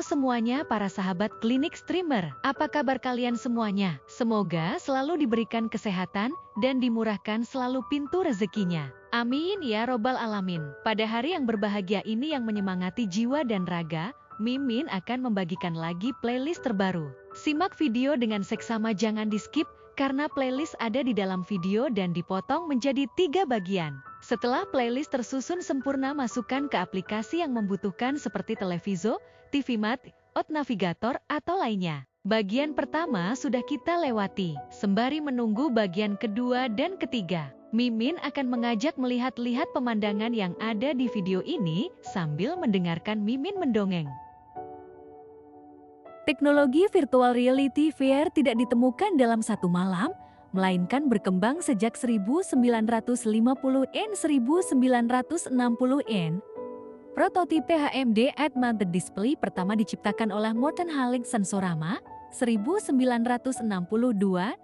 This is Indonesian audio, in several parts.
semuanya para sahabat klinik streamer. Apa kabar kalian semuanya? Semoga selalu diberikan kesehatan dan dimurahkan selalu pintu rezekinya. Amin ya robbal alamin. Pada hari yang berbahagia ini yang menyemangati jiwa dan raga, Mimin akan membagikan lagi playlist terbaru. Simak video dengan seksama, jangan di-skip karena playlist ada di dalam video dan dipotong menjadi 3 bagian. Setelah playlist tersusun sempurna, masukkan ke aplikasi yang membutuhkan seperti Televizo, TV Mat, Out Navigator, atau lainnya. Bagian pertama sudah kita lewati. Sembari menunggu bagian kedua dan ketiga, Mimin akan mengajak melihat-lihat pemandangan yang ada di video ini sambil mendengarkan Mimin mendongeng. Teknologi virtual reality VR tidak ditemukan dalam satu malam, melainkan berkembang sejak 1950-an 1960-an. Prototipe HMD Head-Mounted Display pertama diciptakan oleh Morten Halling Sensorama 1962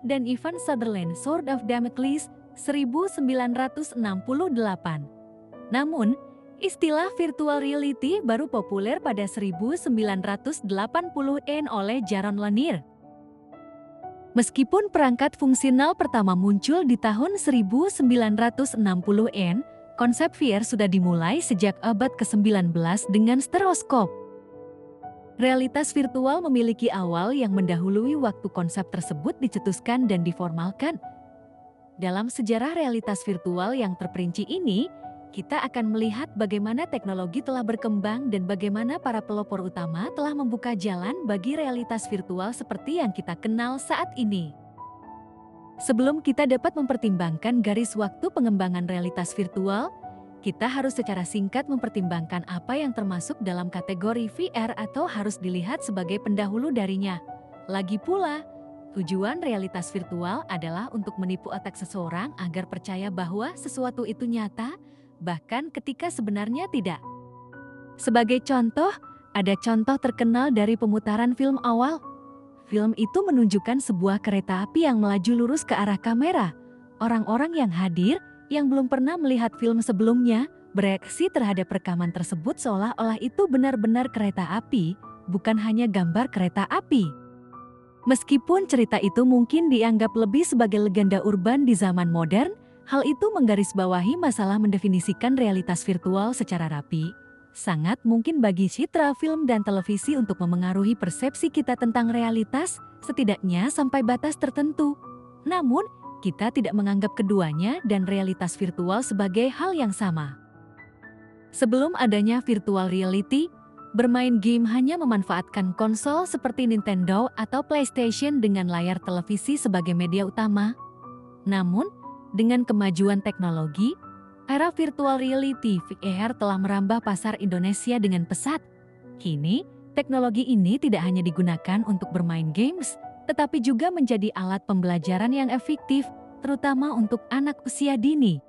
dan Ivan Sutherland Sword of Damocles 1968. Namun, istilah virtual reality baru populer pada 1980-an oleh Jaron Lanier. Meskipun perangkat fungsional pertama muncul di tahun 1960-an, konsep VR sudah dimulai sejak abad ke-19 dengan stereoskop. Realitas virtual memiliki awal yang mendahului waktu konsep tersebut dicetuskan dan diformalkan. Dalam sejarah realitas virtual yang terperinci ini, kita akan melihat bagaimana teknologi telah berkembang dan bagaimana para pelopor utama telah membuka jalan bagi realitas virtual seperti yang kita kenal saat ini. Sebelum kita dapat mempertimbangkan garis waktu pengembangan realitas virtual, kita harus secara singkat mempertimbangkan apa yang termasuk dalam kategori VR atau harus dilihat sebagai pendahulu darinya. Lagi pula, tujuan realitas virtual adalah untuk menipu otak seseorang agar percaya bahwa sesuatu itu nyata, bahkan ketika sebenarnya tidak. Sebagai contoh, ada contoh terkenal dari pemutaran film awal. Film itu menunjukkan sebuah kereta api yang melaju lurus ke arah kamera. Orang-orang yang hadir, yang belum pernah melihat film sebelumnya, bereaksi terhadap rekaman tersebut seolah-olah itu benar-benar kereta api, bukan hanya gambar kereta api. Meskipun cerita itu mungkin dianggap lebih sebagai legenda urban di zaman modern, hal itu menggarisbawahi masalah mendefinisikan realitas virtual secara rapi. Sangat mungkin bagi citra film dan televisi untuk memengaruhi persepsi kita tentang realitas, setidaknya sampai batas tertentu. Namun, kita tidak menganggap keduanya dan realitas virtual sebagai hal yang sama. Sebelum adanya virtual reality, bermain game hanya memanfaatkan konsol seperti Nintendo atau PlayStation dengan layar televisi sebagai media utama. Namun, dengan kemajuan teknologi, era virtual reality VR telah merambah pasar Indonesia dengan pesat. Kini, teknologi ini tidak hanya digunakan untuk bermain games, tetapi juga menjadi alat pembelajaran yang efektif, terutama untuk anak usia dini.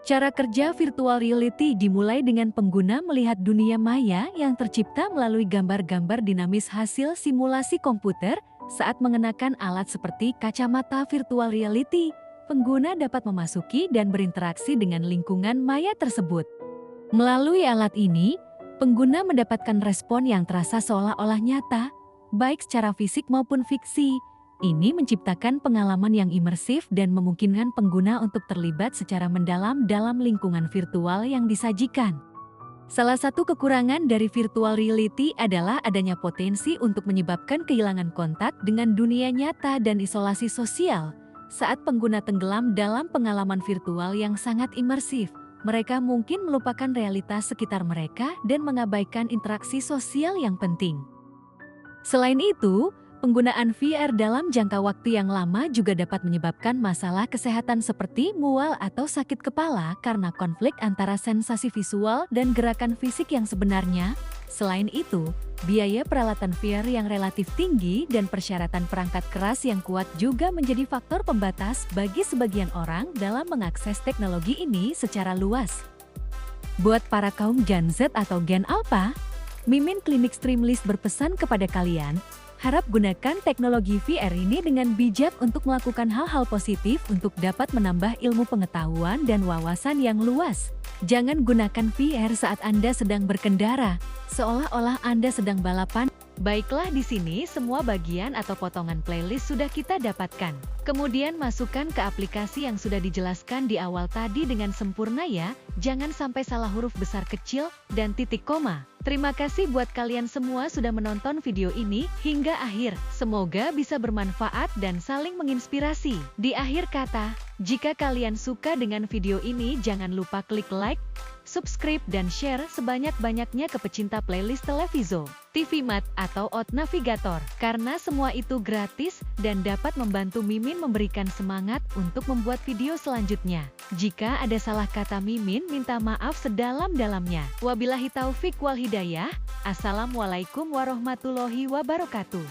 Cara kerja virtual reality dimulai dengan pengguna melihat dunia maya yang tercipta melalui gambar-gambar dinamis hasil simulasi komputer. Saat mengenakan alat seperti kacamata virtual reality, pengguna dapat memasuki dan berinteraksi dengan lingkungan maya tersebut. Melalui alat ini, pengguna mendapatkan respon yang terasa seolah-olah nyata, baik secara fisik maupun fiksi. Ini menciptakan pengalaman yang imersif dan memungkinkan pengguna untuk terlibat secara mendalam dalam lingkungan virtual yang disajikan. Salah satu kekurangan dari virtual reality adalah adanya potensi untuk menyebabkan kehilangan kontak dengan dunia nyata dan isolasi sosial. Saat pengguna tenggelam dalam pengalaman virtual yang sangat imersif, mereka mungkin melupakan realitas sekitar mereka dan mengabaikan interaksi sosial yang penting. Selain itu, penggunaan VR dalam jangka waktu yang lama juga dapat menyebabkan masalah kesehatan seperti mual atau sakit kepala karena konflik antara sensasi visual dan gerakan fisik yang sebenarnya. Selain itu, biaya peralatan VR yang relatif tinggi dan persyaratan perangkat keras yang kuat juga menjadi faktor pembatas bagi sebagian orang dalam mengakses teknologi ini secara luas. Buat para kaum Gen Z atau Gen Alpha, Mimin Klinik Streamlist berpesan kepada kalian, harap gunakan teknologi VR ini dengan bijak untuk melakukan hal-hal positif untuk dapat menambah ilmu pengetahuan dan wawasan yang luas. Jangan gunakan VR saat Anda sedang berkendara, seolah-olah Anda sedang balapan. Baiklah, di sini semua bagian atau potongan playlist sudah kita dapatkan. Kemudian masukkan ke aplikasi yang sudah dijelaskan di awal tadi dengan sempurna ya. Jangan sampai salah huruf besar kecil dan titik koma. Terima kasih buat kalian semua sudah menonton video ini hingga akhir. Semoga bisa bermanfaat dan saling menginspirasi. Di akhir kata, jika kalian suka dengan video ini jangan lupa klik like, subscribe dan share sebanyak-banyaknya ke pecinta playlist Televizo, TV Mat atau Out Navigator. Karena semua itu gratis dan dapat membantu Mimin memberikan semangat untuk membuat video selanjutnya. Jika ada salah kata Mimin minta maaf sedalam-dalamnya. Wabillahi taufik wal hidayah. Assalamualaikum warahmatullahi wabarakatuh.